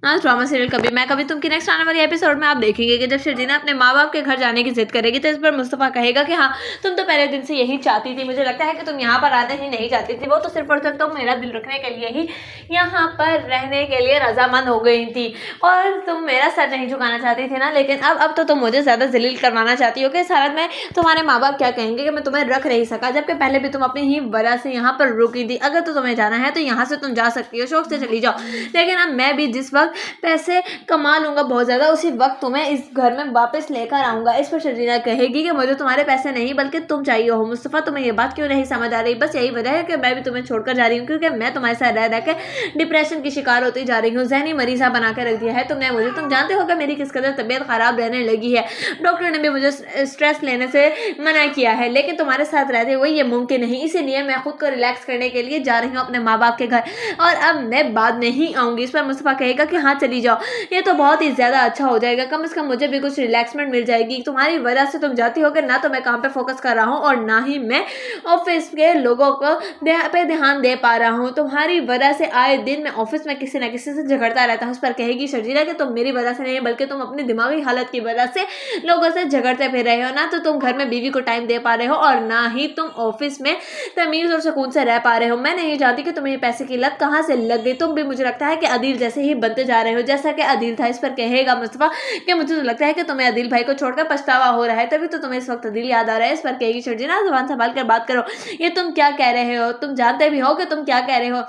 Drama serial कभी मैं कभी तुम की नेक्स्ट आने वाली एपिसोड में आप देखेंगे कि जब शर्जीना अपने माँ बाप के घर जाने की जिद करेगी तो इस पर मुस्तफ़ा कहेगा कि हाँ तुम तो पहले दिन से यही चाहती थी, मुझे लगता है कि तुम यहाँ पर आना ही नहीं चाहती थी, वो तो सिर्फ और सिर्फ तुम मेरा दिल रखने के लिए ही यहाँ पर रहने के लिए रजामंद हो गई थी और तुम मेरा सर नहीं झुकाना चाहती थी ना, लेकिन अब तो तुम मुझे ज़्यादा जलील करवाना चाहती हो कि इस हालत में तुम्हारे माँ बाप क्या कहेंगे कि मैं तुम्हें रख नहीं सका, जबकि पहले भी तुम अपनी ही वजह से यहाँ पर रुकी थी। अगर तो तुम्हें जाना है तो यहाँ से तुम जा सकती हो, शौक से चली जाओ, लेकिन अब मैं भी जिस वक्त पैसे कमा लूँगा बहुत ज़्यादा उसी वक्त तुम्हें इस घर में वापस लेकर आऊँगा। इस पर शर्जीना कहेगी कि मुझे तुम्हारे पैसे नहीं बल्कि तुम चाहिए हो। मुस्तफ़ा तुम्हें ये बात क्यों नहीं समझ आ रही? बस यही वजह है कि मैं भी तुम्हें छोड़कर जा रही हूँ, क्योंकि मैं तुम्हारे साथ रह के डिप्रेशन की शिकार होती जा रही हूँ, ज़हनी मरीज़ा बना के रख दिया है तुमने मुझे। तुम जानते हो कि मेरी किस कदर तबीयत ख़राब रहने लगी है, डॉक्टर ने भी मुझे स्ट्रेस लेने से मना किया है, लेकिन तुम्हारे साथ रहते हुए ये मुमकिन नहीं, इसीलिए मैं खुद को रिलैक्स करने के लिए जा रही हूँ अपने माँ बाप के घर और अब मैं बाद नहीं आऊँगी। इस पर मुस्तफ़ा कहेगा कि हाँ चली जाओ, ये तो बहुत ही ज़्यादा अच्छा हो जाएगा, कम से कम मुझे भी कुछ रिलैक्समेंट मिल जाएगी। तुम्हारी वजह से तुम जाती हो कि ना तो मैं काम पे फोकस कर रहा हूँ और ना ही मैं ऑफिस के लोगों को पे ध्यान दे पा रहा हूँ। तुम्हारी वजह से आए दिन मैं ऑफिस में किसी न किसी से झगड़ता रहता हूँ। उस पर कहेगी शर्जीला कि तुम मेरी वजह से नहीं बल्कि तुम अपनी दिमागी हालत की वजह से लोगों से झगड़ते फिर रहे हो, ना तो तुम घर में बीवी को टाइम दे पा रहे हो और ना ही तुम ऑफिस में तमीज़ और सुकून से रह पा रहे हो। मैं नहीं जानती कि तुम्हें पैसे की लत कहाँ से लग गई, तुम भी मुझे लगता है कि अदील जैसे ही बनते जा रहे हो जैसा कि अदील था। इस पर कहेगा मुस्तफ़ा कि मुझे तो लगता है कि तुम्हें अदील भाई को छोड़कर पछतावा हो रहा है, तभी तो तुम्हें इस वक्त अदील याद आ रहा है। इस पर कहेगी शर्जीना ज़ुबान संभाल कर बात करो, ये तुम क्या कह रहे हो? तुम जानते भी हो कि तुम क्या कह रहे हो,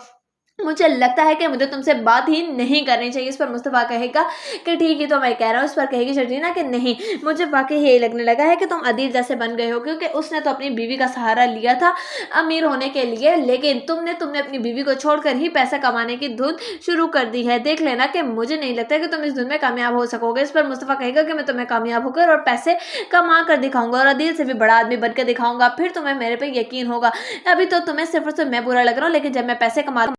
मुझे लगता है कि मुझे तुमसे बात ही नहीं करनी चाहिए। इस पर मुस्तफ़ा कहेगा कि ठीक है तो मैं कह रहा हूँ। इस पर कहेगी शर्जीना कि नहीं, मुझे वाकई यही लगने लगा है कि तुम अदील जैसे बन गए हो, क्योंकि उसने तो अपनी बीवी का सहारा लिया था अमीर होने के लिए, लेकिन तुमने अपनी बीवी को छोड़कर ही पैसा कमाने की धुन शुरू कर दी है। देख लेना कि मुझे नहीं लगता कि तुम इस धुन में कामयाब हो सकोगे। इस पर मुस्तफ़ा कहेगा कि मैं तुम्हें कामयाब होकर और पैसे कमा कर दिखाऊंगा और अदील से भी बड़ा आदमी बन के दिखाऊंगा, फिर तुम्हें मेरे पे यकीन होगा। अभी तो तुम्हें सिर्फ और सिर्फ मैं बुरा लग रहा हूँ, लेकिन जब मैं पैसे कमा